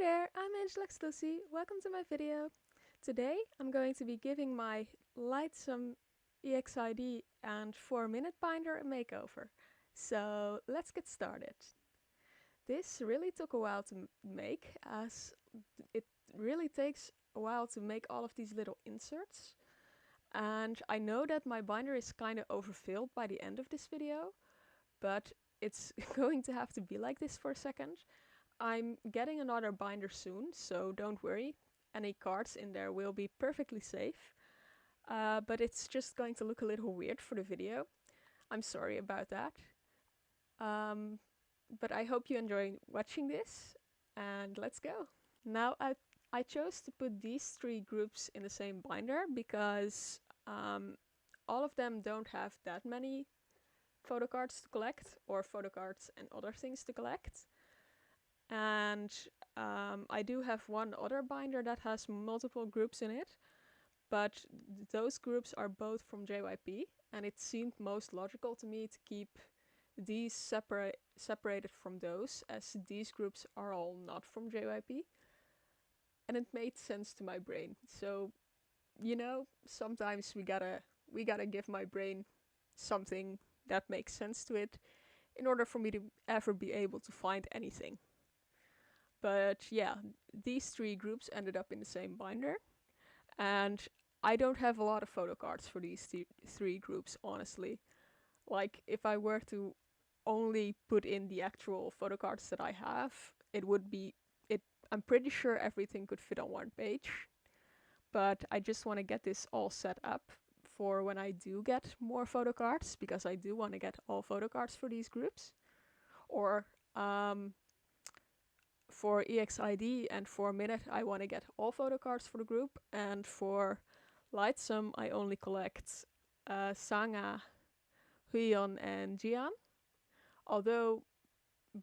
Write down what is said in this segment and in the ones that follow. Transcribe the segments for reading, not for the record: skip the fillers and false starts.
there, I'm AngellXLuci. Welcome to my video. Today I'm going to be giving my Lightsum EXID and 4Minute binder a makeover. So let's get started. This really took a while to make, as it really takes a while to make all of these little inserts. And I know that my binder is kind of overfilled by the end of this video, but it's going to have to be like this for a second. I'm getting another binder soon, so don't worry. Any cards in there will be perfectly safe. But it's just going to look a little weird for the video. I'm sorry about that. But I hope you enjoy watching this, and let's go. Now I chose to put these three groups in the same binder because all of them don't have that many photo cards to collect, or photo cards and other things to collect. And I do have one other binder that has multiple groups in it, but those groups are both from JYP, and it seemed most logical to me to keep these separated from those, as these groups are all not from JYP. And it made sense to my brain. So, you know, sometimes we gotta give my brain something that makes sense to it in order for me to ever be able to find anything. But yeah, these three groups ended up in the same binder, and I don't have a lot of photo cards for these three groups, honestly. Like, if I were to only put in the actual photo cards that I have, it would be, I'm pretty sure everything could fit on one page. But I just want to get this all set up for when I do get more photo cards, because I do want to get all photo cards for these groups. Or for EXID and 4Minute, I want to get all photo cards for the group, and for Lightsum, I only collect Sanga, Huyeon, and Jian. Although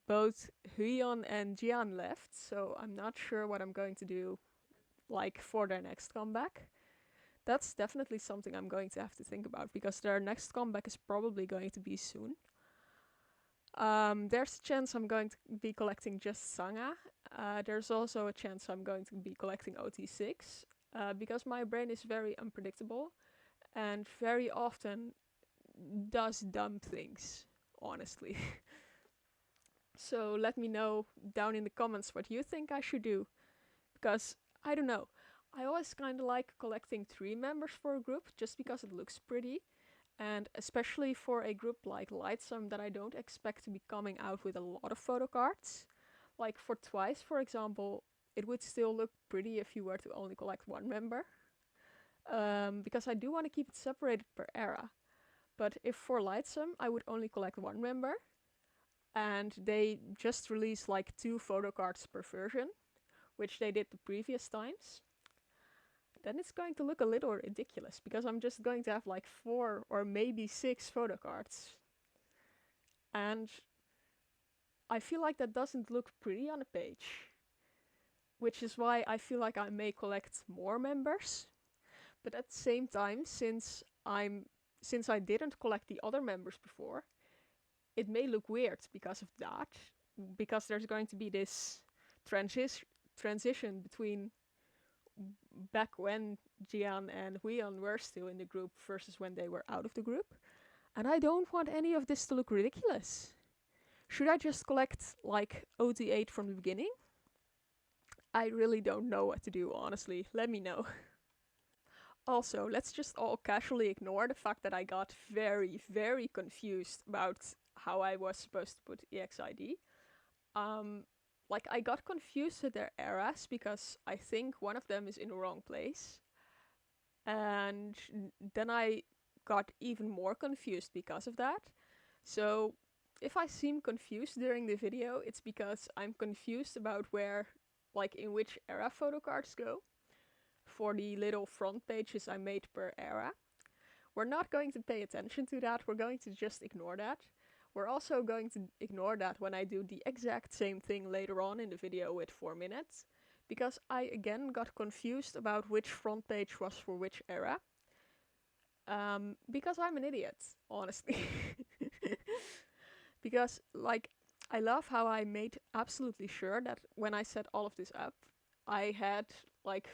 both Huyeon and Jian left, so I'm not sure what I'm going to do like for their next comeback. That's definitely something I'm going to have to think about, because their next comeback is probably going to be soon. There's a chance I'm going to be collecting just Sanga. There's also a chance I'm going to be collecting OT6, because my brain is very unpredictable and very often does dumb things, honestly. So let me know down in the comments what you think I should do, because I don't know. I always kind of like collecting 3 members for a group just because it looks pretty. And especially for a group like Lightsum that I don't expect to be coming out with a lot of photo cards. Like for Twice, for example, it would still look pretty if you were to only collect 1 member. Because I do want to keep it separated per era. But if for Lightsum, I would only collect 1 member. And they just released like 2 photo cards per version, which they did the previous times. Then it's going to look a little ridiculous, because I'm just going to have like 4 or maybe 6 photo cards. And I feel like that doesn't look pretty on a page. Which is why I feel like I may collect more members. But at the same time, since I didn't collect the other members before, it may look weird because of that. Because there's going to be this transition between back when Jian and Huyeon were still in the group versus when they were out of the group. And I don't want any of this to look ridiculous. Should I just collect like OT8 from the beginning? I really don't know what to do, honestly. Let me know. Also, let's just all casually ignore the fact that I got very, very confused about how I was supposed to put EXID. Like, I got confused with their eras because I think one of them is in the wrong place. And then I got even more confused because of that. So if I seem confused during the video, it's because I'm confused about where, like, in which era photo cards go for the little front pages I made per era. We're not going to pay attention to that. We're going to just ignore that. We're also going to ignore that when I do the exact same thing later on in the video with 4Minute, because I again got confused about which front page was for which era. Because I'm an idiot, honestly. Because, like, I love how I made absolutely sure that when I set all of this up, I had like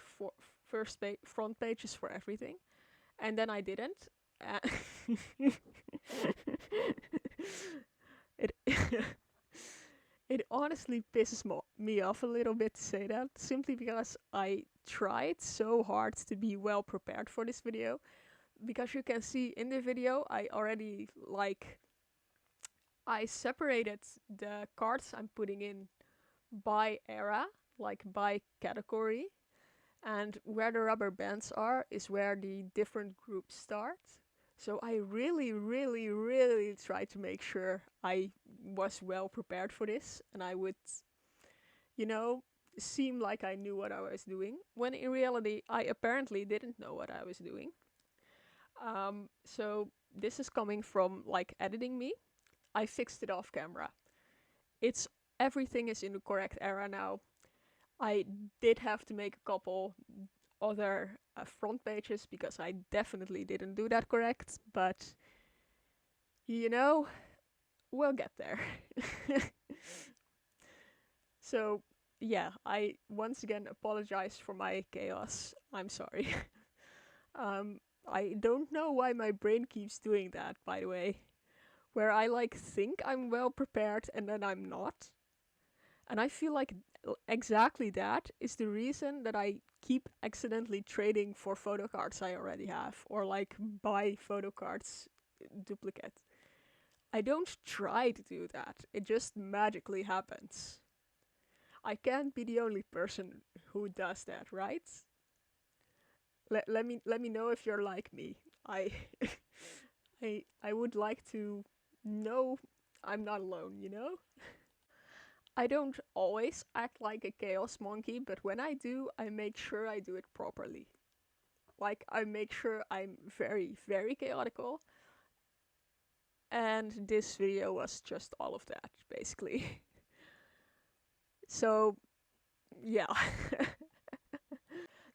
front pages for everything, and then I didn't. It it honestly pisses me off a little bit to say that, simply because I tried so hard to be well prepared for this video. Because you can see in the video, I separated the cards I'm putting in by era, like by category, and where the rubber bands are is where the different groups start. So I really, really, really tried to make sure I was well prepared for this, and I would, you know, seem like I knew what I was doing, when in reality I apparently didn't know what I was doing. So this is coming from like editing me. I fixed it off camera. It's Everything is in the correct era now. I did have to make a couple other front pages because I definitely didn't do that correct, but you know, we'll get there. So, yeah, I once again apologize for my chaos. I'm sorry. I don't know why my brain keeps doing that, by the way, where I like think I'm well prepared and then I'm not. And I feel like exactly that is the reason that I keep accidentally trading for photo cards I already have, or like buy photo cards duplicate. I don't try to do that, it just magically happens. I can't be the only person who does that, right? Let me know if you're like me. I I would like to know I'm not alone, you know? I don't always act like a chaos monkey, but when I do, I make sure I do it properly. Like, I make sure I'm very, very chaotical. And this video was just all of that, basically. So, yeah.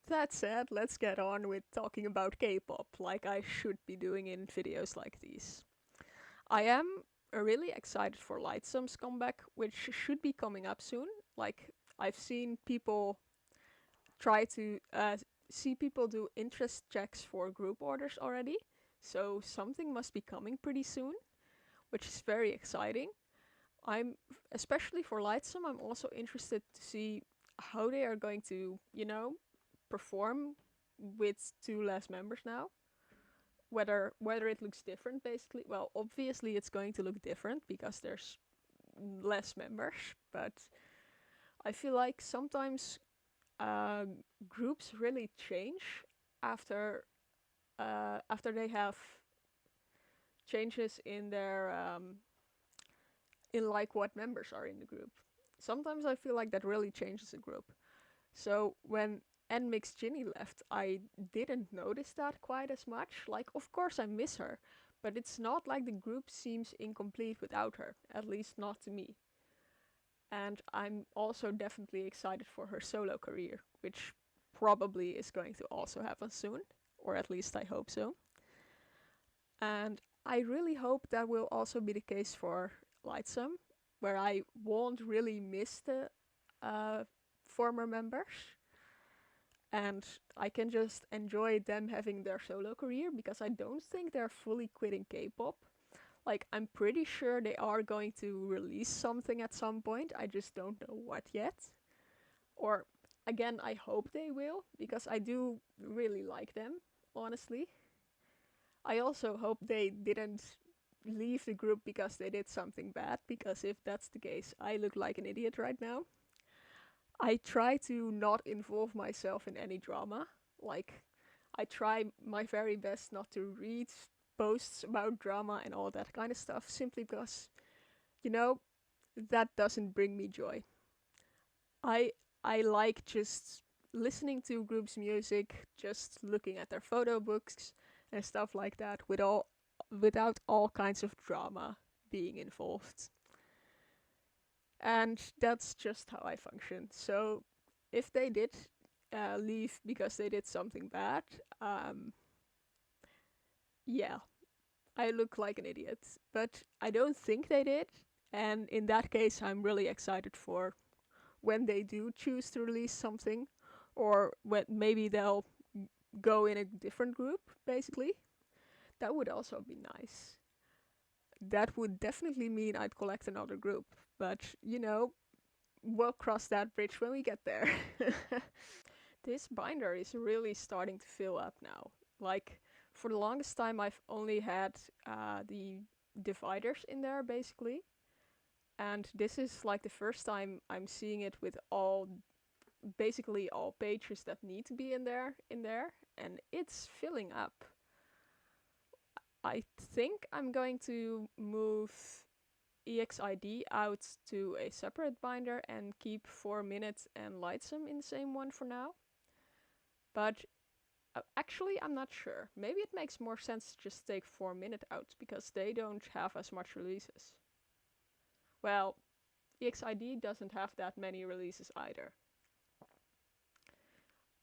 That said, let's get on with talking about K-pop, like I should be doing in videos like these. I am really excited for Lightsum's comeback, which should be coming up soon. Like, I've seen people try to see people do interest checks for group orders already, so something must be coming pretty soon, which is very exciting. I'm Especially for Lightsum, I'm also interested to see how they are going to, perform with two less members now. Whether it looks different, basically. Well, obviously it's going to look different because there's less members, but I feel like sometimes uh, groups really change after after they have changes in their in like what members are in the group. Sometimes I feel like that really changes a group. So when NMix Ginny left, I didn't notice that quite as much. Like, of course I miss her, but it's not like the group seems incomplete without her, at least not to me. And I'm also definitely excited for her solo career, which probably is going to also happen soon, or at least I hope so. And I really hope that will also be the case for Lightsum, where I won't really miss the former members, and I can just enjoy them having their solo career, because I don't think they're fully quitting K-pop. Like, I'm pretty sure they are going to release something at some point, I just don't know what yet. Or, again, I hope they will, because I do really like them, honestly. I also hope they didn't leave the group because they did something bad, because if that's the case, I look like an idiot right now. I try to not involve myself in any drama. Like, I try my very best not to read posts about drama and all that kind of stuff, simply because, you know, that doesn't bring me joy. I I like just listening to groups' music, just looking at their photo books and stuff like that, without all kinds of drama being involved. And that's just how I function. So if they did leave because they did something bad, yeah, I look like an idiot. But I don't think they did. And in that case, I'm really excited for when they do choose to release something, or when maybe they'll go in a different group, basically. That would also be nice. That would definitely mean I'd collect another group, but we'll cross that bridge when we get there. This binder is really starting to fill up now. Like, for the longest time, I've only had the dividers in there, basically. And this is like the first time I'm seeing it with basically all pages that need to be in there, and it's filling up. I think I'm going to move EXID out to a separate binder and keep 4Minute and Lightsum in the same one for now. But actually, I'm not sure. Maybe it makes more sense to just take 4Minute out, because they don't have as much releases. Well, EXID doesn't have that many releases either.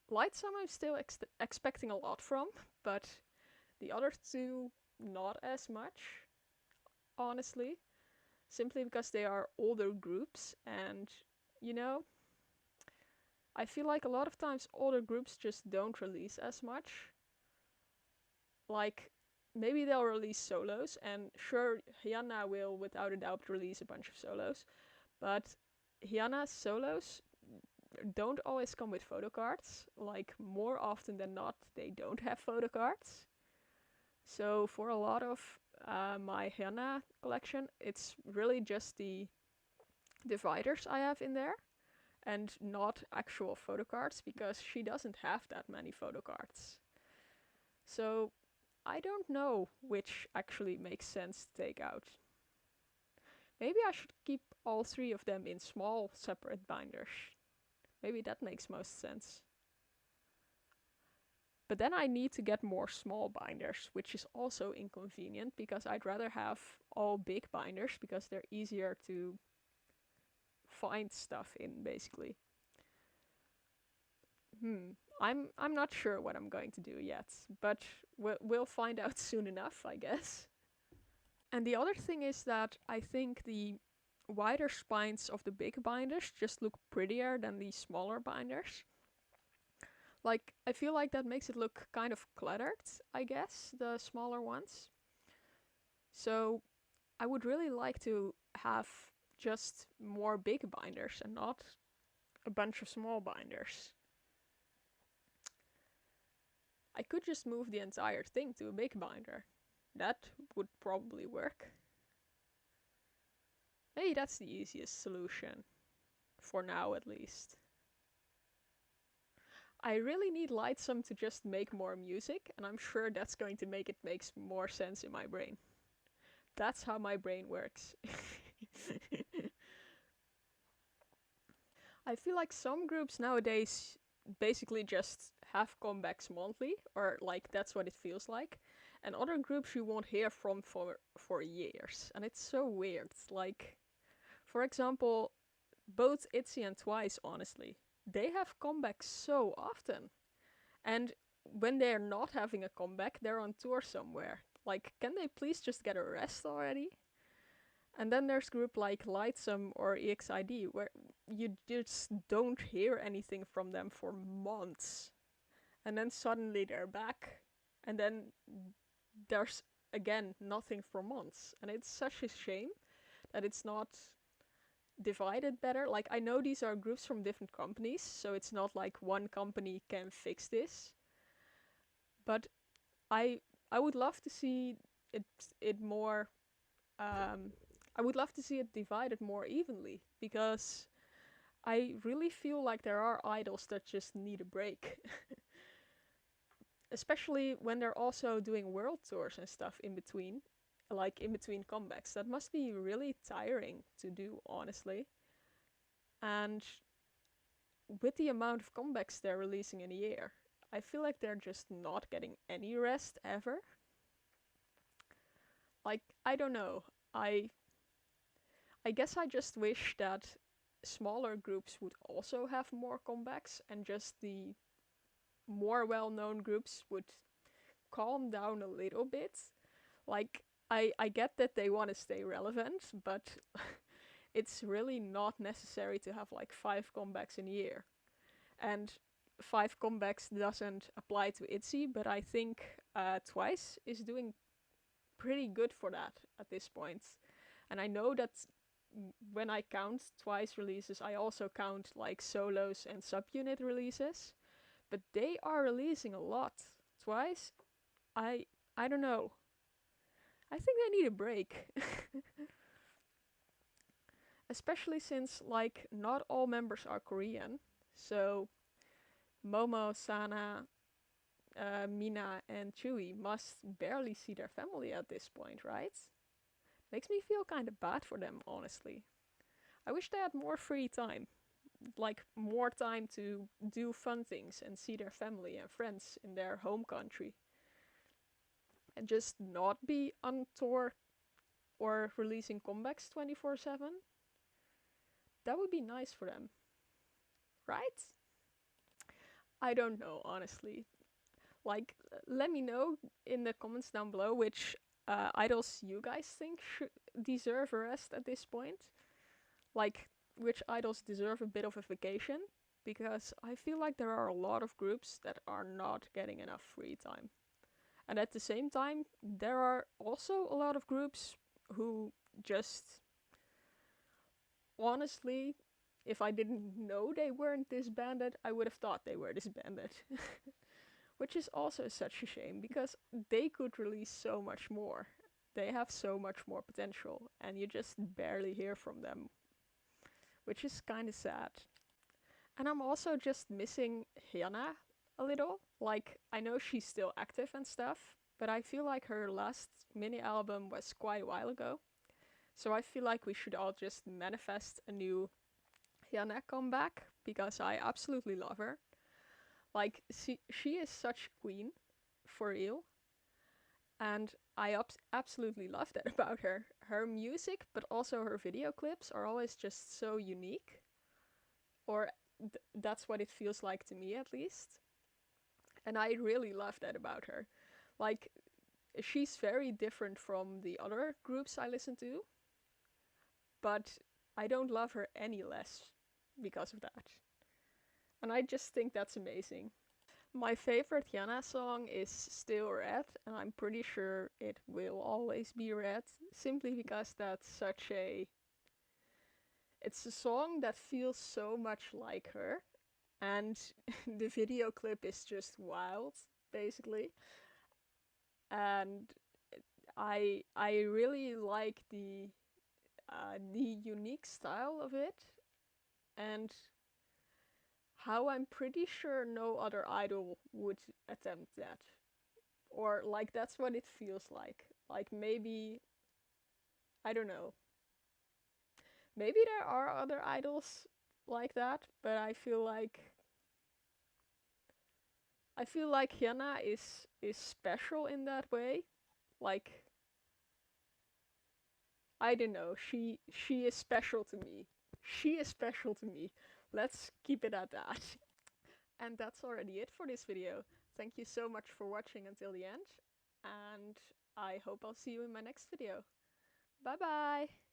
Lightsum I'm still expecting a lot from, but the other two not as much, honestly. Simply because they are older groups, and I feel like a lot of times older groups just don't release as much. Like, maybe they'll release solos, and sure, Hyana will without a doubt release a bunch of solos, but Hyana's solos don't always come with photo cards. Like, more often than not, they don't have photo cards. So for a lot of my Hyana collection, it's really just the dividers I have in there, and not actual photo cards, because she doesn't have that many photo cards. So I don't know which actually makes sense to take out. Maybe I should keep all three of them in small separate binders. Maybe that makes most sense. But then I need to get more small binders, which is also inconvenient, because I'd rather have all big binders, because they're easier to find stuff in, basically. I'm not sure what I'm going to do yet, but we'll find out soon enough, I guess. And the other thing is that I think the wider spines of the big binders just look prettier than the smaller binders. Like, I feel like that makes it look kind of cluttered, I guess, the smaller ones. So I would really like to have just more big binders and not a bunch of small binders. I could just move the entire thing to a big binder. That would probably work. Maybe that's the easiest solution. For now, at least. I really need Lightsum to just make more music, and I'm sure that's going to make it makes more sense in my brain. That's how my brain works. I feel like some groups nowadays basically just have comebacks monthly, or like that's what it feels like. And other groups you won't hear from for years. And it's so weird. Like, for example, both ITZY and Twice, honestly, they have comebacks so often. And when they're not having a comeback, they're on tour somewhere. Like, can they please just get a rest already? And then there's group like Lightsum or EXID, where you just don't hear anything from them for months. And then suddenly they're back. And then there's, again, nothing for months. And it's such a shame that it's not divided better. Like, I know these are groups from different companies, so it's not like one company can fix this. But I would love to see it more I would love to see it divided more evenly, because I really feel like there are idols that just need a break. Especially when they're also doing world tours and stuff in between, like in between comebacks. That must be really tiring to do, honestly. And with the amount of comebacks they're releasing in a year, I feel like they're just not getting any rest ever. Like, I don't know. I guess I just wish that smaller groups would also have more comebacks, and just the more well-known groups would calm down a little bit. Like, I get that they want to stay relevant, but it's really not necessary to have like 5 comebacks in a year. And 5 comebacks doesn't apply to ITZY, but I think Twice is doing pretty good for that at this point. And I know that when I count Twice releases, I also count like solos and subunit releases, but they are releasing a lot. Twice, I I don't know. I think they need a break. Especially since like not all members are Korean. So Momo, Sana, Mina, and Chewie must barely see their family at this point, right? Makes me feel kind of bad for them, honestly. I wish they had more free time. Like, more time to do fun things and see their family and friends in their home country. And just not be on tour or releasing comebacks 24/7. That would be nice for them, right? I don't know, honestly. Like, let me know in the comments down below which idols you guys think deserve a rest at this point. Like, which idols deserve a bit of a vacation. Because I feel like there are a lot of groups that are not getting enough free time. And at the same time, there are also a lot of groups who just, honestly, if I didn't know they weren't disbanded, I would have thought they were disbanded. Which is also such a shame, because they could release so much more. They have so much more potential, and you just barely hear from them, which is kind of sad. And I'm also just missing Hyuna a little. Like, I know she's still active and stuff, but I feel like her last mini album was quite a while ago. So I feel like we should all just manifest a new Hyuna comeback, because I absolutely love her. Like, she is such queen, for real. And I absolutely love that about her. Her music, but also her video clips, are always just so unique. Or that's what it feels like to me, at least. And I really love that about her. Like, she's very different from the other groups I listen to, but I don't love her any less because of that. And I just think that's amazing. My favorite Yana song is still Red, and I'm pretty sure it will always be Red, simply because that's such a... It's a song that feels so much like her, and the video clip is just wild, basically. And I really like the unique style of it, and how I'm pretty sure no other idol would attempt that. Or, like, that's what it feels like. Like, maybe, I don't know. Maybe there are other idols like that, but I feel like Hyuna is special in that way. Like, I don't know, she is special to me. She is special to me. Let's keep it at that. And that's already it for this video. Thank you so much for watching until the end, and I hope I'll see you in my next video. Bye bye!